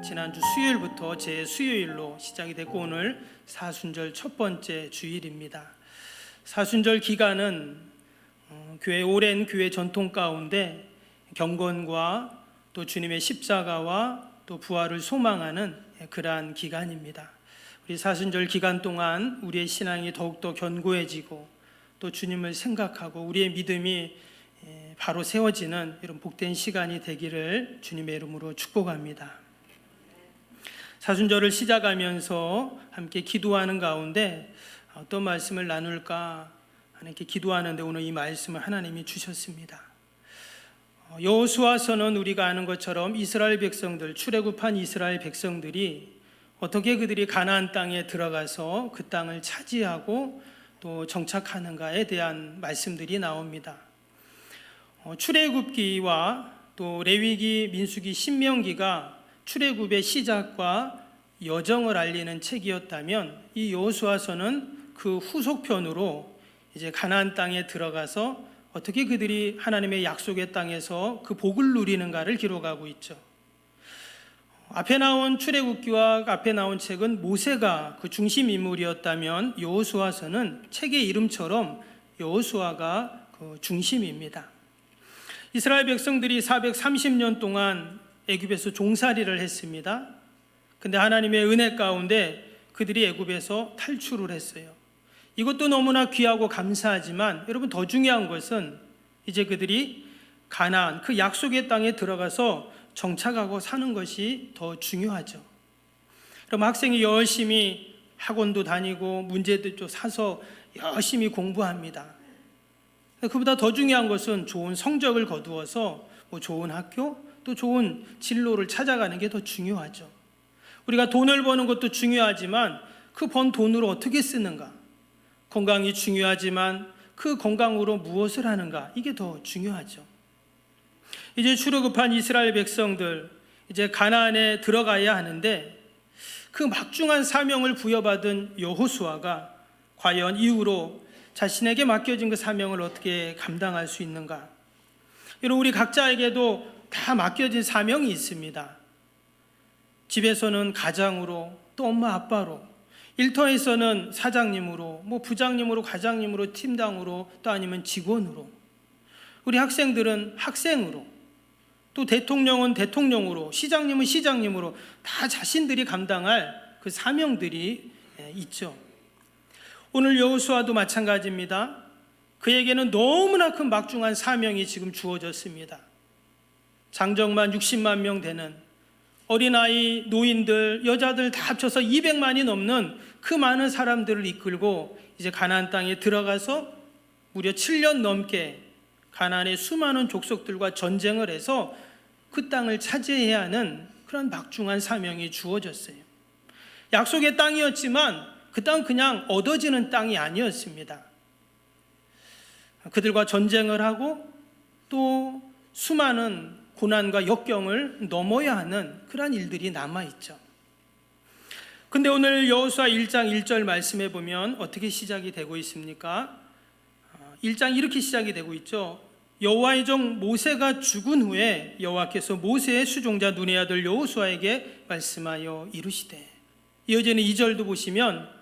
지난주 수요일부터 제 수요일로 시작이 됐고 오늘 사순절 첫 번째 주일입니다. 사순절 기간은 오랜 교회 전통 가운데 경건과 또 주님의 십자가와 또 부활을 소망하는 그러한 기간입니다. 우리 사순절 기간 동안 우리의 신앙이 더욱더 견고해지고 또 주님을 생각하고 우리의 믿음이 바로 세워지는 이런 복된 시간이 되기를 주님의 이름으로 축복합니다. 사순절을 시작하면서 함께 기도하는 가운데 어떤 말씀을 나눌까 하나님께 기도하는데 오늘 이 말씀을 하나님이 주셨습니다. 여호수아서는 우리가 아는 것처럼 이스라엘 백성들, 출애굽한 이스라엘 백성들이 어떻게 그들이 가나안 땅에 들어가서 그 땅을 차지하고 또 정착하는가에 대한 말씀들이 나옵니다. 출애굽기와 또 레위기, 민수기, 신명기가 출애굽의 시작과 여정을 알리는 책이었다면 이 여호수아서는 그 후속편으로 이제 가나안 땅에 들어가서 어떻게 그들이 하나님의 약속의 땅에서 그 복을 누리는가를 기록하고 있죠. 앞에 나온 출애굽기와 앞에 나온 책은 모세가 그 중심 인물이었다면 여호수아서는 책의 이름처럼 여호수아가 그 중심입니다. 이스라엘 백성들이 430년 동안 애굽에서 종살이를 했습니다. 근데 하나님의 은혜 가운데 그들이 애굽에서 탈출을 했어요. 이것도 너무나 귀하고 감사하지만 여러분 더 중요한 것은 이제 그들이 가나안 그 약속의 땅에 들어가서 정착하고 사는 것이 더 중요하죠. 그럼 학생이 열심히 학원도 다니고 문제도 사서 열심히 공부합니다. 그보다 더 중요한 것은 좋은 성적을 거두어서 좋은 학교 또 좋은 진로를 찾아가는 게 더 중요하죠. 우리가 돈을 버는 것도 중요하지만 그 번 돈으로 어떻게 쓰는가, 건강이 중요하지만 그 건강으로 무엇을 하는가, 이게 더 중요하죠. 이제 출애굽한 이스라엘 백성들 이제 가나안에 들어가야 하는데 그 막중한 사명을 부여받은 여호수아가 과연 이후로 자신에게 맡겨진 그 사명을 어떻게 감당할 수 있는가? 여러분 우리 각자에게도 다 맡겨진 사명이 있습니다. 집에서는 가장으로, 또 엄마 아빠로, 일터에서는 사장님으로, 부장님으로, 과장님으로, 팀장으로, 또 아니면 직원으로, 우리 학생들은 학생으로, 또 대통령은 대통령으로, 시장님은 시장님으로 다 자신들이 감당할 그 사명들이 있죠. 오늘 여호수아도 마찬가지입니다. 그에게는 너무나 큰 막중한 사명이 지금 주어졌습니다. 장정만 60만 명 되는 어린아이, 노인들, 여자들 다 합쳐서 200만이 넘는 그 많은 사람들을 이끌고 이제 가나안 땅에 들어가서 무려 7년 넘게 가나안의 수많은 족속들과 전쟁을 해서 그 땅을 차지해야 하는 그런 막중한 사명이 주어졌어요. 약속의 땅이었지만 그 땅은 그냥 얻어지는 땅이 아니었습니다. 그들과 전쟁을 하고 또 수많은 고난과 역경을 넘어야 하는 그러한 일들이 남아있죠. 근데 오늘 여호수아 1장 1절 말씀해 보면 어떻게 시작이 되고 있습니까? 1장 이렇게 시작이 되고 있죠. 여호와의 종 모세가 죽은 후에 여호와께서 모세의 수종자 눈의 아들 여호수아에게 말씀하여 이르시되, 이어지는 2절도 보시면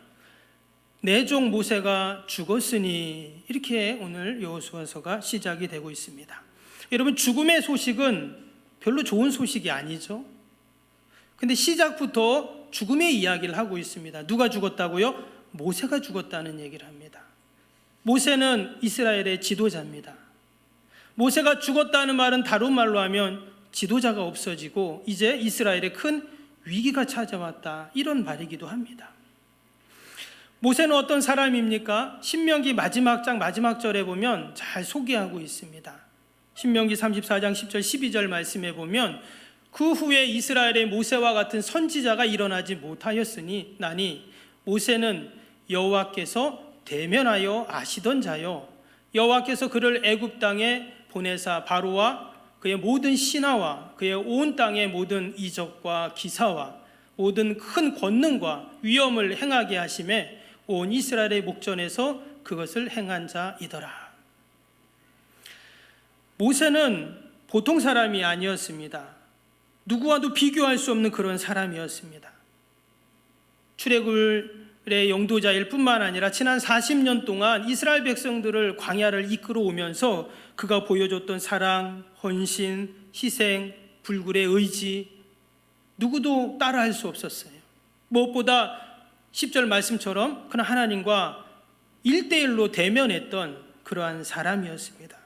내 종 모세가 죽었으니, 이렇게 오늘 여호수아서가 시작이 되고 있습니다. 여러분 죽음의 소식은 별로 좋은 소식이 아니죠. 근데 시작부터 죽음의 이야기를 하고 있습니다. 누가 죽었다고요? 모세가 죽었다는 얘기를 합니다. 모세는 이스라엘의 지도자입니다. 모세가 죽었다는 말은 다른 말로 하면 지도자가 없어지고 이제 이스라엘에 큰 위기가 찾아왔다, 이런 말이기도 합니다. 모세는 어떤 사람입니까? 신명기 마지막 장 마지막 절에 보면 잘 소개하고 있습니다. 신명기 34장 10절 12절 말씀에 보면 그 후에 이스라엘의 모세와 같은 선지자가 일어나지 못하였으니 나니 모세는 여호와께서 대면하여 아시던 자요, 여호와께서 그를 애굽 땅에 보내사 바로와 그의 모든 신하와 그의 온 땅의 모든 이적과 기사와 모든 큰 권능과 위엄을 행하게 하심에 온 이스라엘의 목전에서 그것을 행한 자이더라. 모세는 보통 사람이 아니었습니다. 누구와도 비교할 수 없는 그런 사람이었습니다. 출애굽의 영도자일 뿐만 아니라 지난 40년 동안 이스라엘 백성들을 광야를 이끌어 오면서 그가 보여줬던 사랑, 헌신, 희생, 불굴의 의지, 누구도 따라할 수 없었어요. 무엇보다 10절 말씀처럼 그는 하나님과 1대1로 대면했던 그러한 사람이었습니다.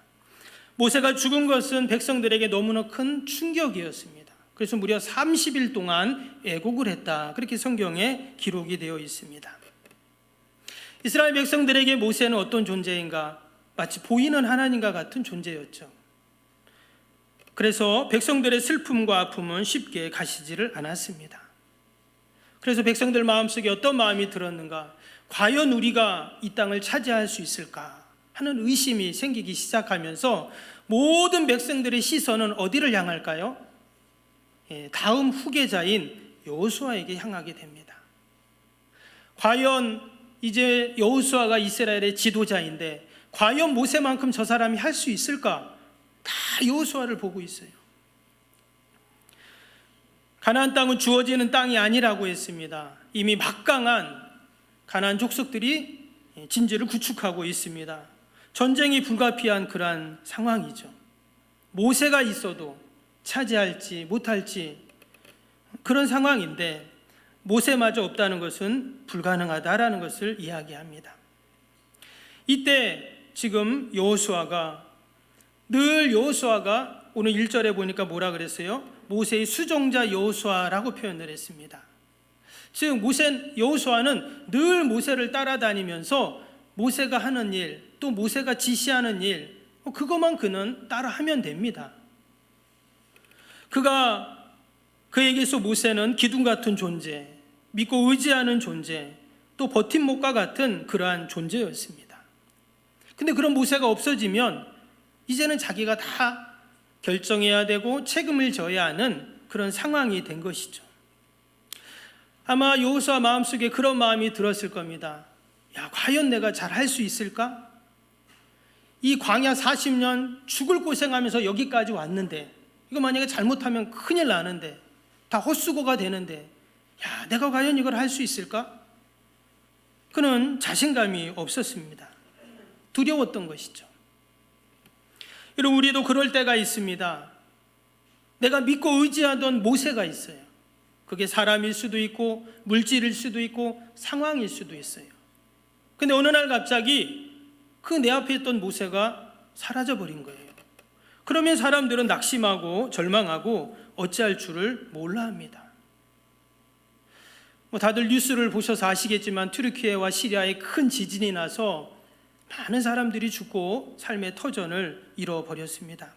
모세가 죽은 것은 백성들에게 너무나 큰 충격이었습니다. 그래서 무려 30일 동안 애곡을 했다, 그렇게 성경에 기록이 되어 있습니다. 이스라엘 백성들에게 모세는 어떤 존재인가? 마치 보이는 하나님과 같은 존재였죠. 그래서 백성들의 슬픔과 아픔은 쉽게 가시지를 않았습니다. 그래서 백성들 마음속에 어떤 마음이 들었는가? 과연 우리가 이 땅을 차지할 수 있을까 하는 의심이 생기기 시작하면서 모든 백성들의 시선은 어디를 향할까요? 다음 후계자인 여호수아에게 향하게 됩니다. 과연 이제 여호수아가 이스라엘의 지도자인데 과연 모세만큼 저 사람이 할 수 있을까? 다 여호수아를 보고 있어요. 가나안 땅은 주어지는 땅이 아니라고 했습니다. 이미 막강한 가나안 족속들이 진지를 구축하고 있습니다. 전쟁이 불가피한 그러한 상황이죠. 모세가 있어도 차지할지 못할지 그런 상황인데 모세마저 없다는 것은 불가능하다라는 것을 이야기합니다. 이때 지금 여호수아가 오늘 1절에 보니까 뭐라 그랬어요? 모세의 수종자 여호수아라고 표현을 했습니다. 즉 여호수아는 늘 모세를 따라다니면서 모세가 하는 일, 또 모세가 지시하는 일, 그것만 그는 따라하면 됩니다. 그에게서 모세는 기둥 같은 존재, 믿고 의지하는 존재, 또 버팀목과 같은 그러한 존재였습니다. 근데 그런 모세가 없어지면 이제는 자기가 다 결정해야 되고 책임을 져야 하는 그런 상황이 된 것이죠. 아마 여호수아 마음속에 그런 마음이 들었을 겁니다. 야, 과연 내가 잘 할 수 있을까? 이 광야 40년 죽을 고생하면서 여기까지 왔는데, 이거 만약에 잘못하면 큰일 나는데, 다 헛수고가 되는데, 야, 내가 과연 이걸 할 수 있을까? 그는 자신감이 없었습니다. 두려웠던 것이죠. 여러분, 우리도 그럴 때가 있습니다. 내가 믿고 의지하던 모세가 있어요. 그게 사람일 수도 있고 물질일 수도 있고 상황일 수도 있어요. 근데 어느 날 갑자기 그 내 앞에 있던 모세가 사라져버린 거예요. 그러면 사람들은 낙심하고 절망하고 어찌할 줄을 몰라 합니다. 다들 뉴스를 보셔서 아시겠지만 튀르키예와 시리아에 큰 지진이 나서 많은 사람들이 죽고 삶의 터전을 잃어버렸습니다.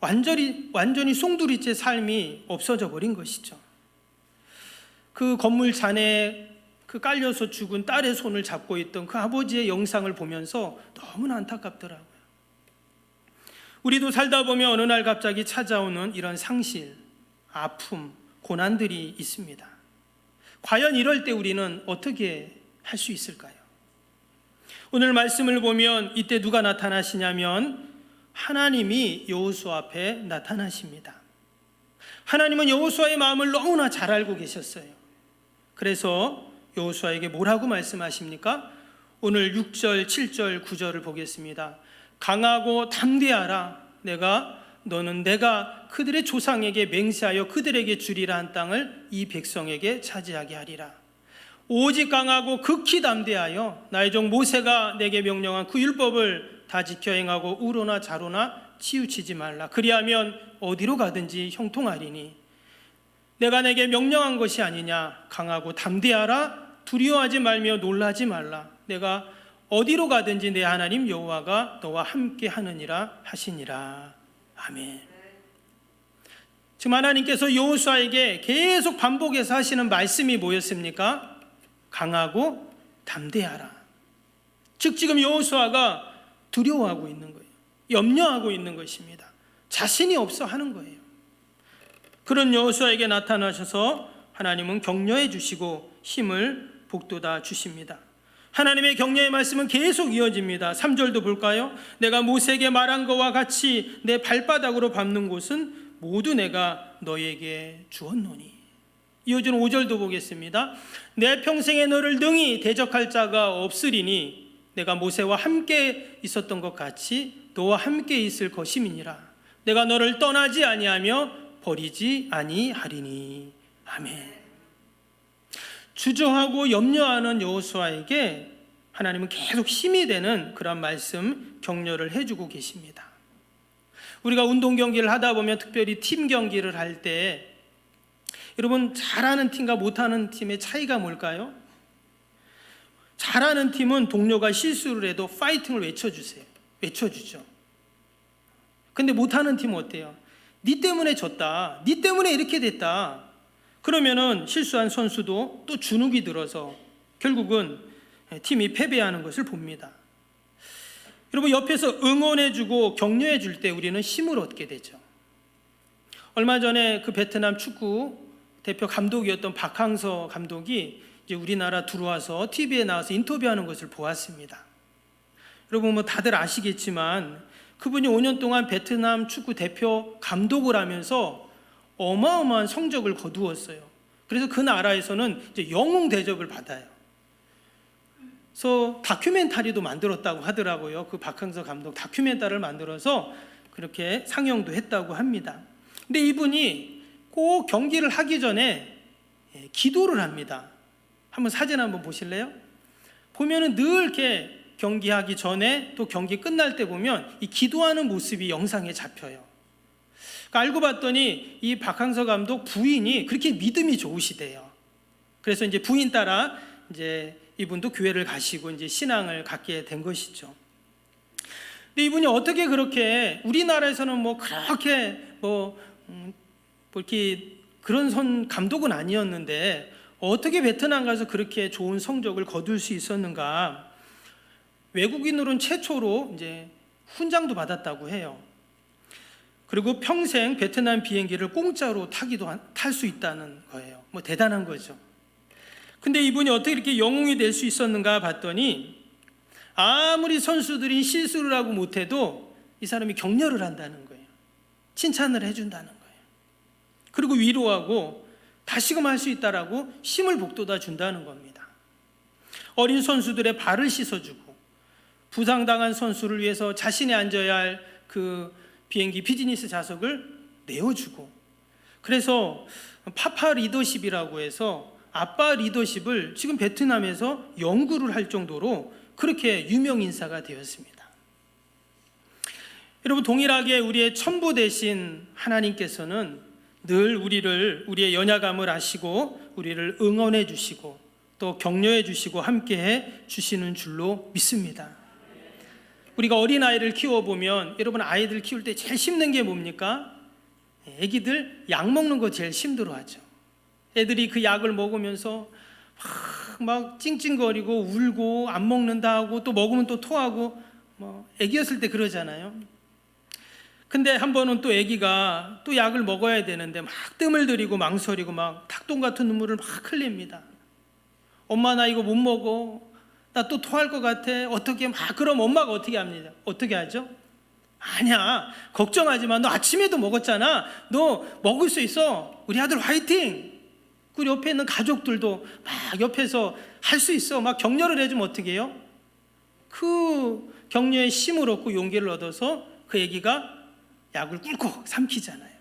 완전히 송두리째 삶이 없어져 버린 것이죠. 그 건물 잔에 그 깔려서 죽은 딸의 손을 잡고 있던 그 아버지의 영상을 보면서 너무나 안타깝더라고요. 우리도 살다 보면 어느 날 갑자기 찾아오는 이런 상실, 아픔, 고난들이 있습니다. 과연 이럴 때 우리는 어떻게 할 수 있을까요? 오늘 말씀을 보면 이때 누가 나타나시냐면 하나님이 여호수아 앞에 나타나십니다. 하나님은 여호수아의 마음을 너무나 잘 알고 계셨어요. 그래서 여호수아에게 뭐라고 말씀하십니까? 오늘 6절, 7절, 9절을 보겠습니다. 강하고 담대하라. 너는 내가 그들의 조상에게 맹세하여 그들에게 주리라 한 땅을 이 백성에게 차지하게 하리라. 오직 강하고 극히 담대하여 나의 종 모세가 내게 명령한 그 율법을 다 지켜 행하고 우로나 좌로나 치우치지 말라. 그리하면 어디로 가든지 형통하리니 내가 내게 명령한 것이 아니냐. 강하고 담대하라. 두려워하지 말며 놀라지 말라. 내가 어디로 가든지 내 하나님 여호와가 너와 함께 하느니라 하시니라. 아멘. 지금 하나님께서 여호수아에게 계속 반복해서 하시는 말씀이 뭐였습니까? 강하고 담대하라. 즉 지금 여호수아가 두려워하고 있는 거예요. 염려하고 있는 것입니다. 자신이 없어 하는 거예요. 그런 여호수아에게 나타나셔서 하나님은 격려해 주시고 힘을 북돋아 주십니다. 하나님의 격려의 말씀은 계속 이어집니다. 3절도 볼까요? 내가 모세에게 말한 것과 같이 내 발바닥으로 밟는 곳은 모두 내가 너에게 주었노니. 이어지는 5절도 보겠습니다. 내 평생에 너를 능히 대적할 자가 없으리니 내가 모세와 함께 있었던 것 같이 너와 함께 있을 것임이니라. 내가 너를 떠나지 아니하며 버리지 아니하리니. 아멘. 주저하고 염려하는 여호수아에게 하나님은 계속 힘이 되는 그런 말씀, 격려를 해주고 계십니다. 우리가 운동 경기를 하다 보면, 특별히 팀 경기를 할 때 여러분, 잘하는 팀과 못하는 팀의 차이가 뭘까요? 잘하는 팀은 동료가 실수를 해도 파이팅을 외쳐주죠. 근데 못하는 팀은 어때요? 니 때문에 졌다, 니 때문에 이렇게 됐다. 그러면은 실수한 선수도 또 주눅이 들어서 결국은 팀이 패배하는 것을 봅니다. 여러분, 옆에서 응원해주고 격려해줄 때 우리는 힘을 얻게 되죠. 얼마 전에 그 베트남 축구 대표 감독이었던 박항서 감독이 이제 우리나라 들어와서 TV에 나와서 인터뷰하는 것을 보았습니다. 여러분, 뭐 다들 아시겠지만 그분이 5년 동안 베트남 축구 대표 감독을 하면서 어마어마한 성적을 거두었어요. 그래서 그 나라에서는 이제 영웅 대접을 받아요. 그래서 다큐멘터리도 만들었다고 하더라고요. 그 박항서 감독 다큐멘터리를 만들어서 그렇게 상영도 했다고 합니다. 근데 이분이 꼭 경기를 하기 전에 기도를 합니다. 한번 사진 한번 보실래요? 보면은 늘 이렇게 경기하기 전에 또 경기 끝날 때 보면 이 기도하는 모습이 영상에 잡혀요. 그러니까 알고 봤더니 이 박항서 감독 부인이 그렇게 믿음이 좋으시대요. 그래서 이제 부인 따라 이제 이분도 교회를 가시고 이제 신앙을 갖게 된 것이죠. 근데 이분이 어떻게 그렇게, 우리나라에서는 뭐 그렇게 이렇게 그런 감독은 아니었는데 어떻게 베트남 가서 그렇게 좋은 성적을 거둘 수 있었는가? 외국인으로는 최초로 이제 훈장도 받았다고 해요. 그리고 평생 베트남 비행기를 공짜로 탈 수 있다는 거예요. 뭐 대단한 거죠. 근데 이분이 어떻게 이렇게 영웅이 될 수 있었는가 봤더니, 아무리 선수들이 실수를 하고 못해도 이 사람이 격려를 한다는 거예요. 칭찬을 해준다는 거예요. 그리고 위로하고 다시금 할 수 있다라고 힘을 북돋아 준다는 겁니다. 어린 선수들의 발을 씻어주고, 부상당한 선수를 위해서 자신이 앉아야 할 그 비행기 비즈니스 좌석을 내어주고, 그래서 파파 리더십이라고 해서 아빠 리더십을 지금 베트남에서 연구를 할 정도로 그렇게 유명 인사가 되었습니다. 여러분, 동일하게 우리의 천부 되신 하나님께서는 늘 우리의 연약함을 아시고 우리를 응원해 주시고 또 격려해 주시고 함께해 주시는 줄로 믿습니다. 우리가 어린아이를 키워보면, 여러분, 아이들 키울 때 제일 힘든 게 뭡니까? 애기들 약 먹는 거 제일 힘들어하죠. 애들이 그 약을 먹으면서 막 찡찡거리고 울고 안 먹는다 하고 또 먹으면 또 토하고, 애기였을 때 그러잖아요. 근데 한 번은 또 애기가 또 약을 먹어야 되는데 막 뜸을 들이고 망설이고 막 닭똥 같은 눈물을 막 흘립니다. 엄마, 나 이거 못 먹어, 나 또 토할 것 같아, 어떻게, 그럼 엄마가 어떻게 합니다? 어떻게 하죠? 아니야, 걱정하지 마, 너 아침에도 먹었잖아, 너 먹을 수 있어, 우리 아들 화이팅. 그 옆에 있는 가족들도 막 옆에서 할 수 있어, 막 격려를 해주면 어떻게 해요? 그 격려의 힘을 얻고 용기를 얻어서 그 애기가 약을 꿀꺽 삼키잖아요.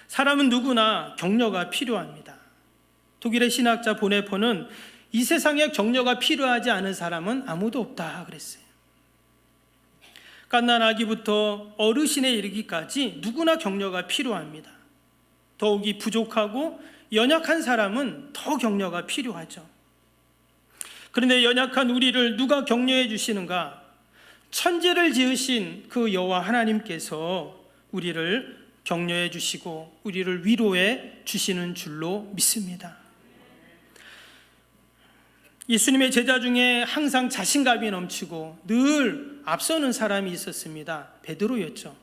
사람은 누구나 격려가 필요합니다. 독일의 신학자 보네포는 이 세상에 격려가 필요하지 않은 사람은 아무도 없다 그랬어요. 갓난 아기부터 어르신에 이르기까지 누구나 격려가 필요합니다. 더욱이 부족하고 연약한 사람은 더 격려가 필요하죠. 그런데 연약한 우리를 누가 격려해 주시는가? 천지를 지으신 그 여호와 하나님께서 우리를 격려해 주시고 우리를 위로해 주시는 줄로 믿습니다. 예수님의 제자 중에 항상 자신감이 넘치고 늘 앞서는 사람이 있었습니다. 베드로였죠.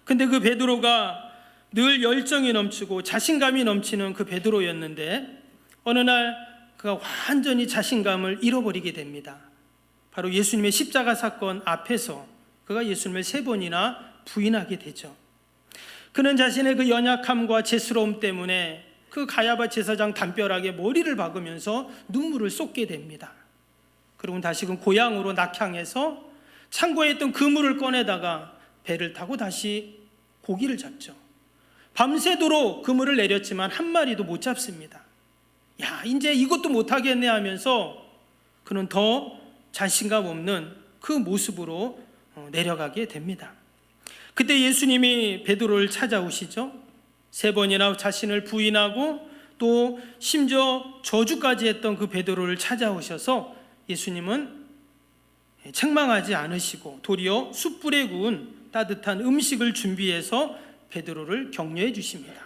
근데 그 베드로가 늘 열정이 넘치고 자신감이 넘치는 그 베드로였는데, 어느 날 그가 완전히 자신감을 잃어버리게 됩니다. 바로 예수님의 십자가 사건 앞에서 그가 예수님을 3번이나 부인하게 되죠. 그는 자신의 그 연약함과 죄스러움 때문에 그 가야바 제사장 담벼락에 머리를 박으면서 눈물을 쏟게 됩니다. 그리고 다시금 고향으로 낙향해서 창고에 있던 그물을 꺼내다가 배를 타고 다시 고기를 잡죠. 밤새도록 그물을 내렸지만 한 마리도 못 잡습니다. 야, 이제 이것도 못하겠네 하면서 그는 더 자신감 없는 그 모습으로 내려가게 됩니다. 그때 예수님이 베드로를 찾아오시죠. 3번이나 자신을 부인하고 또 심지어 저주까지 했던 그 베드로를 찾아오셔서 예수님은 책망하지 않으시고 도리어 숯불에 구운 따뜻한 음식을 준비해서 베드로를 격려해 주십니다.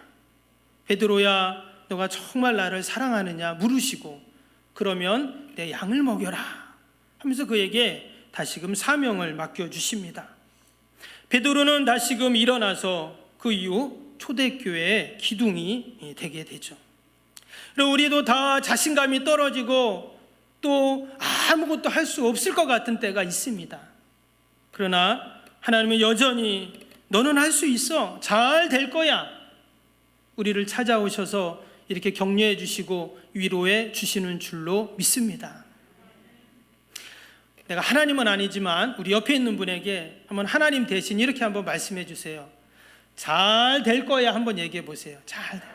베드로야, 너가 정말 나를 사랑하느냐 물으시고, 그러면 내 양을 먹여라 하면서 그에게 다시금 사명을 맡겨주십니다. 베드로는 다시금 일어나서 그 이후 초대교회의 기둥이 되게 되죠. 그리고 우리도 다 자신감이 떨어지고 또 아무것도 할 수 없을 것 같은 때가 있습니다. 그러나 하나님은 여전히 너는 할 수 있어, 잘 될 거야, 우리를 찾아오셔서 이렇게 격려해 주시고 위로해 주시는 줄로 믿습니다. 내가 하나님은 아니지만 우리 옆에 있는 분에게 한번 하나님 대신 이렇게 한번 말씀해 주세요. 잘 될 거야 한번 얘기해 보세요. 잘 돼.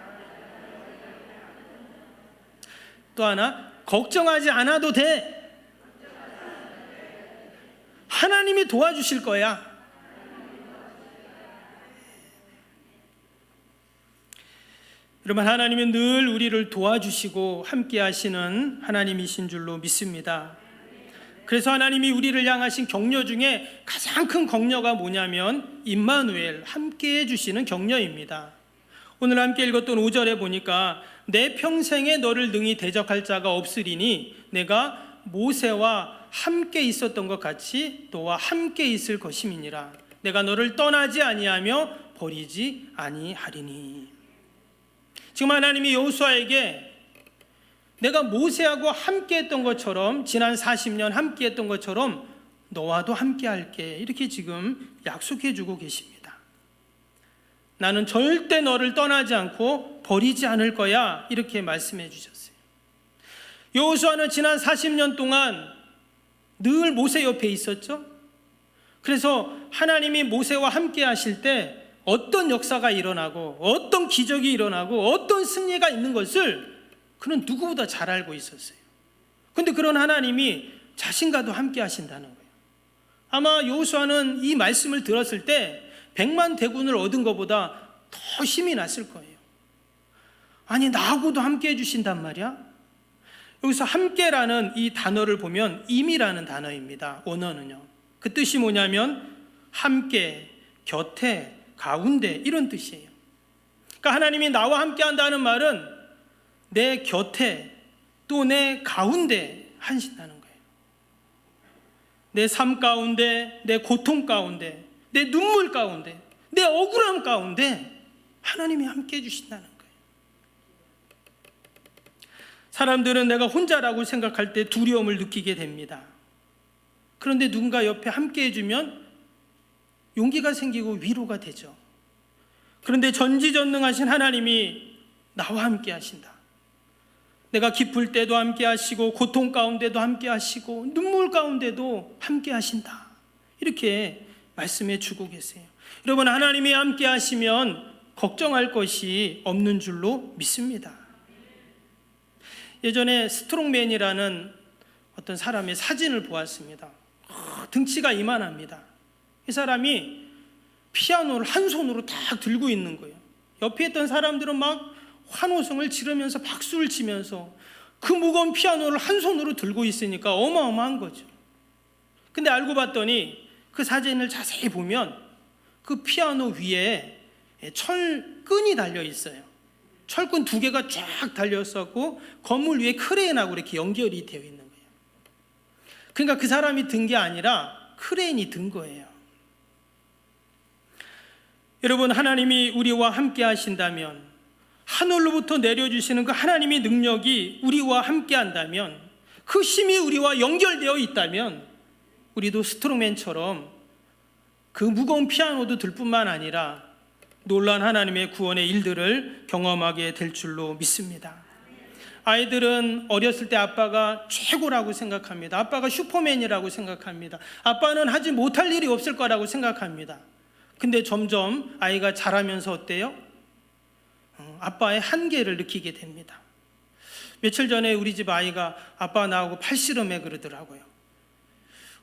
또 하나, 걱정하지 않아도 돼. 하나님이 도와주실 거야. 여러분, 하나님은 늘 우리를 도와주시고 함께 하시는 하나님이신 줄로 믿습니다. 그래서 하나님이 우리를 향하신 격려 중에 가장 큰 격려가 뭐냐면 임마누엘, 함께 해주시는 격려입니다. 오늘 함께 읽었던 5절에 보니까 내 평생에 너를 능히 대적할 자가 없으리니 내가 모세와 함께 있었던 것 같이 너와 함께 있을 것임이니라. 내가 너를 떠나지 아니하며 버리지 아니하리니. 지금 하나님이 여호수아에게 내가 모세하고 함께 했던 것처럼, 지난 40년 함께 했던 것처럼 너와도 함께 할게, 이렇게 지금 약속해 주고 계십니다. 나는 절대 너를 떠나지 않고 버리지 않을 거야, 이렇게 말씀해 주셨어요. 여호수아는 지난 40년 동안 늘 모세 옆에 있었죠. 그래서 하나님이 모세와 함께 하실 때 어떤 역사가 일어나고 어떤 기적이 일어나고 어떤 승리가 있는 것을 그는 누구보다 잘 알고 있었어요. 그런데 그런 하나님이 자신과도 함께 하신다는 거예요. 아마 여호수아는 이 말씀을 들었을 때 100만 대군을 얻은 것보다 더 힘이 났을 거예요. 아니, 나하고도 함께 해주신단 말이야? 여기서 함께라는 이 단어를 보면 임이라는 단어입니다. 원어는요. 그 뜻이 뭐냐면 함께, 곁에, 가운데, 이런 뜻이에요. 그러니까 하나님이 나와 함께 한다는 말은 내 곁에 또 내 가운데 하신다는 거예요. 내 삶 가운데, 내 고통 가운데, 내 눈물 가운데, 내 억울함 가운데 하나님이 함께 해주신다는 거예요. 사람들은 내가 혼자라고 생각할 때 두려움을 느끼게 됩니다. 그런데 누군가 옆에 함께 해주면 용기가 생기고 위로가 되죠. 그런데 전지전능하신 하나님이 나와 함께 하신다. 내가 기쁠 때도 함께 하시고 고통 가운데도 함께 하시고 눈물 가운데도 함께 하신다, 이렇게 말씀해 주고 계세요. 여러분, 하나님이 함께 하시면 걱정할 것이 없는 줄로 믿습니다. 예전에 스트롱맨이라는 어떤 사람의 사진을 보았습니다. 등치가 이만합니다. 이 사람이 피아노를 한 손으로 딱 들고 있는 거예요. 옆에 있던 사람들은 막 환호성을 지르면서 박수를 치면서 그 무거운 피아노를 한 손으로 들고 있으니까 어마어마한 거죠. 근데 알고 봤더니 그 사진을 자세히 보면 그 피아노 위에 철끈이 달려 있어요. 철끈 2개가 쫙 달렸었고 건물 위에 크레인하고 이렇게 연결이 되어 있는 거예요. 그러니까 그 사람이 든 게 아니라 크레인이 든 거예요. 여러분, 하나님이 우리와 함께 하신다면, 하늘로부터 내려주시는 그 하나님의 능력이 우리와 함께 한다면, 그 힘이 우리와 연결되어 있다면 우리도 스트롱맨처럼 그 무거운 피아노도 들 뿐만 아니라 놀라운 하나님의 구원의 일들을 경험하게 될 줄로 믿습니다. 아이들은 어렸을 때 아빠가 최고라고 생각합니다. 아빠가 슈퍼맨이라고 생각합니다. 아빠는 하지 못할 일이 없을 거라고 생각합니다. 근데 점점 아이가 자라면서 어때요? 아빠의 한계를 느끼게 됩니다. 며칠 전에 우리 집 아이가 아빠 나하고 팔씨름해 그러더라고요.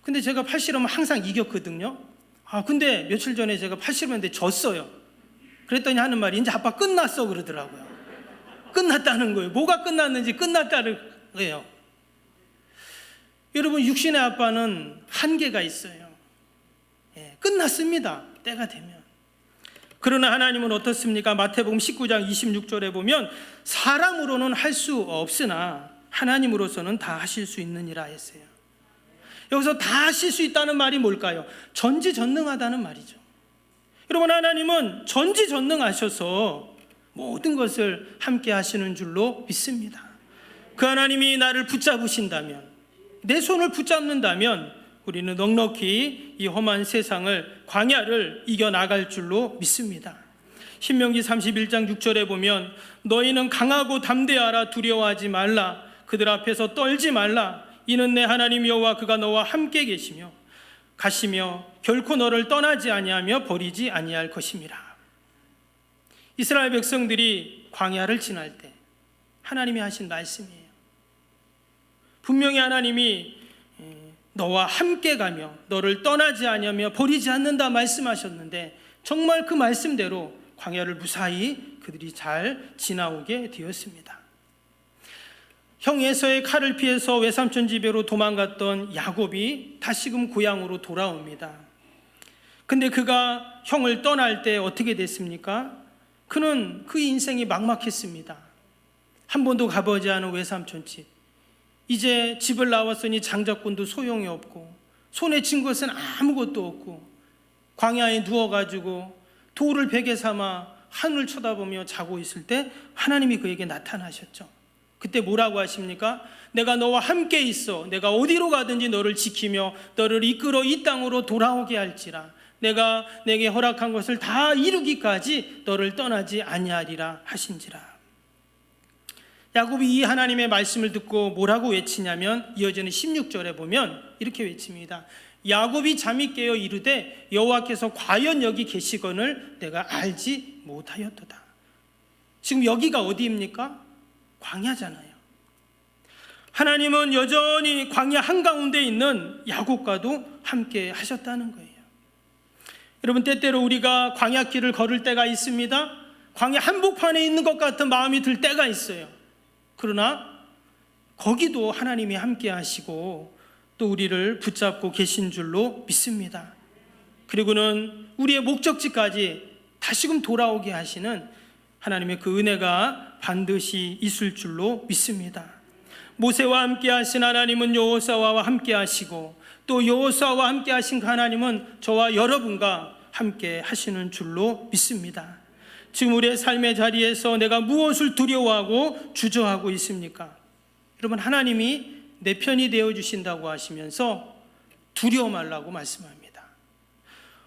근데 제가 팔씨름은 항상 이겼거든요. 근데 며칠 전에 제가 팔씨름했는데 졌어요. 그랬더니 하는 말이 이제 아빠 끝났어 그러더라고요. 끝났다는 거예요. 뭐가 끝났는지 끝났다는 거예요. 여러분, 육신의 아빠는 한계가 있어요. 끝났습니다. 때가 되면. 그러나 하나님은 어떻습니까? 마태복음 19장 26절에 보면 사람으로는 할 수 없으나 하나님으로서는 다 하실 수 있느니라 했어요. 여기서 다 하실 수 있다는 말이 뭘까요? 전지전능하다는 말이죠. 여러분, 하나님은 전지전능하셔서 모든 것을 함께 하시는 줄로 믿습니다. 그 하나님이 나를 붙잡으신다면, 내 손을 붙잡는다면 우리는 넉넉히 이 험한 세상을, 광야를 이겨나갈 줄로 믿습니다. 신명기 31장 6절에 보면 너희는 강하고 담대하라, 두려워하지 말라, 그들 앞에서 떨지 말라, 이는 내 하나님 여호와 그가 너와 함께 계시며 가시며 결코 너를 떠나지 아니하며 버리지 아니할 것임이라. 이스라엘 백성들이 광야를 지날 때 하나님이 하신 말씀이에요. 분명히 하나님이 너와 함께 가며 너를 떠나지 아니하며 버리지 않는다 말씀하셨는데 정말 그 말씀대로 광야를 무사히 그들이 잘 지나오게 되었습니다. 형 에서의 칼을 피해서 외삼촌 집으로 도망갔던 야곱이 다시금 고향으로 돌아옵니다. 근데 그가 형을 떠날 때 어떻게 됐습니까? 그는 그 인생이 막막했습니다. 한 번도 가보지 않은 외삼촌 집, 이제 집을 나왔으니 장자권도 소용이 없고 손에 쥔 것은 아무것도 없고 광야에 누워가지고 돌을 베개 삼아 하늘을 쳐다보며 자고 있을 때 하나님이 그에게 나타나셨죠. 그때 뭐라고 하십니까? 내가 너와 함께 있어. 내가 어디로 가든지 너를 지키며 너를 이끌어 이 땅으로 돌아오게 할지라. 내가 내게 허락한 것을 다 이루기까지 너를 떠나지 아니하리라 하신지라. 야곱이 이 하나님의 말씀을 듣고 뭐라고 외치냐면 이어지는 16절에 보면 이렇게 외칩니다. 야곱이 잠이 깨어 이르되 여호와께서 과연 여기 계시거늘 내가 알지 못하였도다. 지금 여기가 어디입니까? 광야잖아요. 하나님은 여전히 광야 한가운데 있는 야곱과도 함께 하셨다는 거예요. 여러분, 때때로 우리가 광야길을 걸을 때가 있습니다. 광야 한복판에 있는 것 같은 마음이 들 때가 있어요. 그러나 거기도 하나님이 함께 하시고 또 우리를 붙잡고 계신 줄로 믿습니다. 그리고는 우리의 목적지까지 다시금 돌아오게 하시는 하나님의 그 은혜가 반드시 있을 줄로 믿습니다. 모세와 함께 하신 하나님은 여호수아와 함께 하시고 또 여호수아와 함께 하신 그 하나님은 저와 여러분과 함께 하시는 줄로 믿습니다. 지금 우리의 삶의 자리에서 내가 무엇을 두려워하고 주저하고 있습니까? 여러분, 하나님이 내 편이 되어주신다고 하시면서 두려워 말라고 말씀합니다.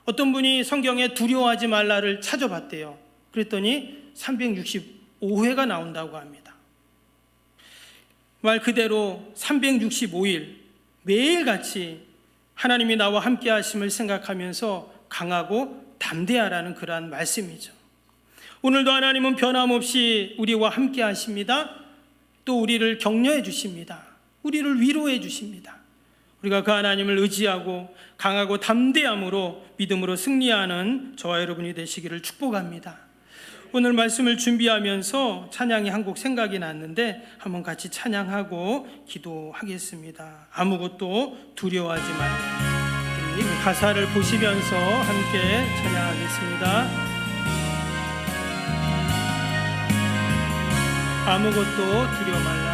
어떤 분이 성경에 두려워하지 말라를 찾아봤대요. 그랬더니 365회가 나온다고 합니다. 말 그대로 365일 매일같이 하나님이 나와 함께 하심을 생각하면서 강하고 담대하라는 그러한 말씀이죠. 오늘도 하나님은 변함없이 우리와 함께 하십니다. 또 우리를 격려해 주십니다. 우리를 위로해 주십니다. 우리가 그 하나님을 의지하고 강하고 담대함으로 믿음으로 승리하는 저와 여러분이 되시기를 축복합니다. 오늘 말씀을 준비하면서 찬양이 한 곡 생각이 났는데 한번 같이 찬양하고 기도하겠습니다. 아무것도 두려워하지 말고. 가사를 보시면서 함께 찬양하겠습니다. 아무것도 두려워 말라.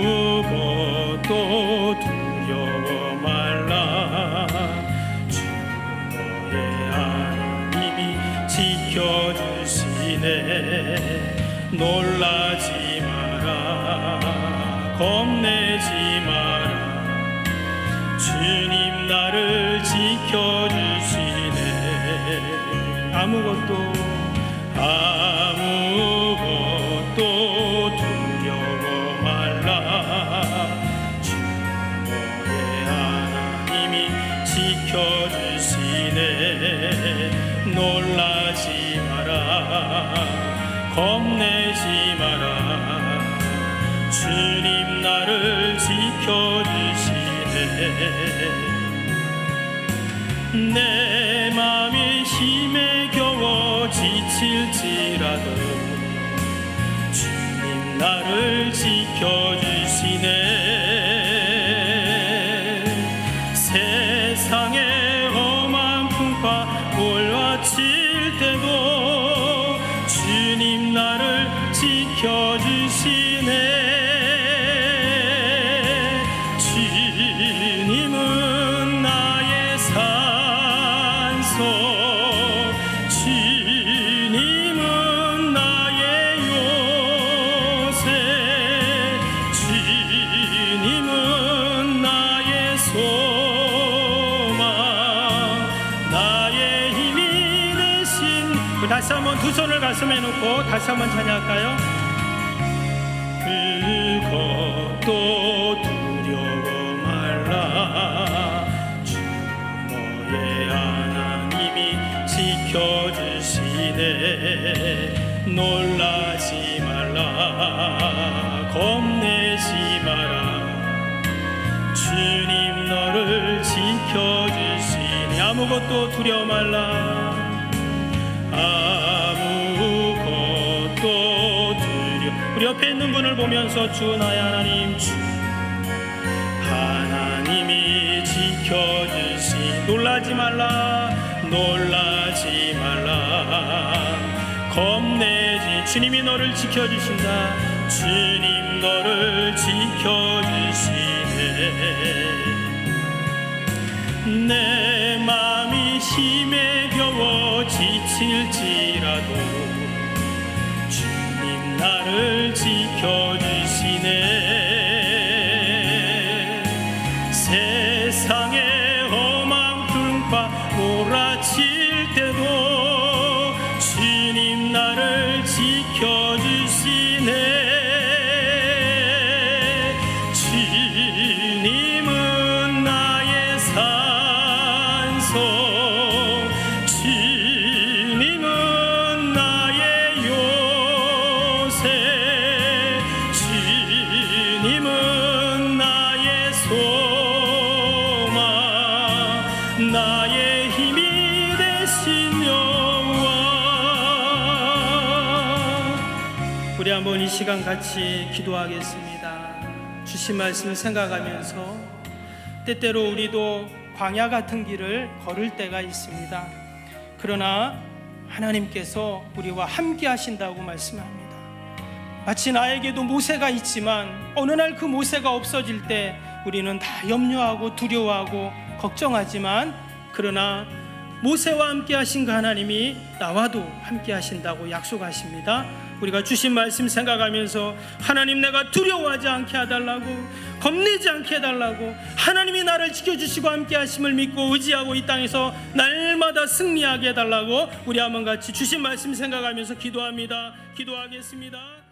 아무것도 두려워 말라. 주 너의 하나님이 지켜주시네. 놀라지 마라. 겁내지 마라. 주님 나를 지켜주시네. 아무것도 두려워 말라. 주 너의 하나님이 지켜주시네. 놀라지 마라. 겁내지 마라. 주님 나를 지켜주시네. 내 맘이 힘에 겨워 지칠지라도 주님 나를 지켜주시네. 세상에 험한 풍파 몰아칠 때도 주님 나를 지켜주시네. 주님은 나의 산소, 주님은 나의 요새, 주님은 나의 소망, 나의 힘이 되신. 다시 한번 두 손을 가슴에 놓고 다시 한번 찬양할까요? 그것도 두려워 말라. 주 너의 하나님이 지켜주시네. 놀라지 말라. 겁내지 마라. 주님 너를 지켜주시네. 아무것도 두려워 말라. 아무것도 우리 옆에 있는 분을 보면서 주 나의 하나님, 주 하나님이 지켜주시. 놀라지 말라. 놀라지 말라. 겁내지. 주님이 너를 지켜주신다. 주님 너를 지켜주시네. 내 맘이 힘에 겨워 지칠지라도 나를 지켜주시네. 세상에 험한 풍파 몰아칠 때도 주님 나를 지켜주시네. 주님은 나의 산소, 주님은 나의 주님은 나의 소망, 나의 힘이 되신 여호와. 우리 한번 이 시간 같이 기도하겠습니다. 주신 말씀 생각하면서 때때로 우리도 광야 같은 길을 걸을 때가 있습니다. 그러나 하나님께서 우리와 함께 하신다고 말씀합니다. 마치 나에게도 모세가 있지만 어느 날 그 모세가 없어질 때 우리는 다 염려하고 두려워하고 걱정하지만, 그러나 모세와 함께 하신 그 하나님이 나와도 함께 하신다고 약속하십니다. 우리가 주신 말씀 생각하면서 하나님, 내가 두려워하지 않게 해달라고, 겁내지 않게 해달라고, 하나님이 나를 지켜주시고 함께 하심을 믿고 의지하고 이 땅에서 날마다 승리하게 해달라고 우리 한번 같이 주신 말씀 생각하면서 기도합니다. 기도하겠습니다.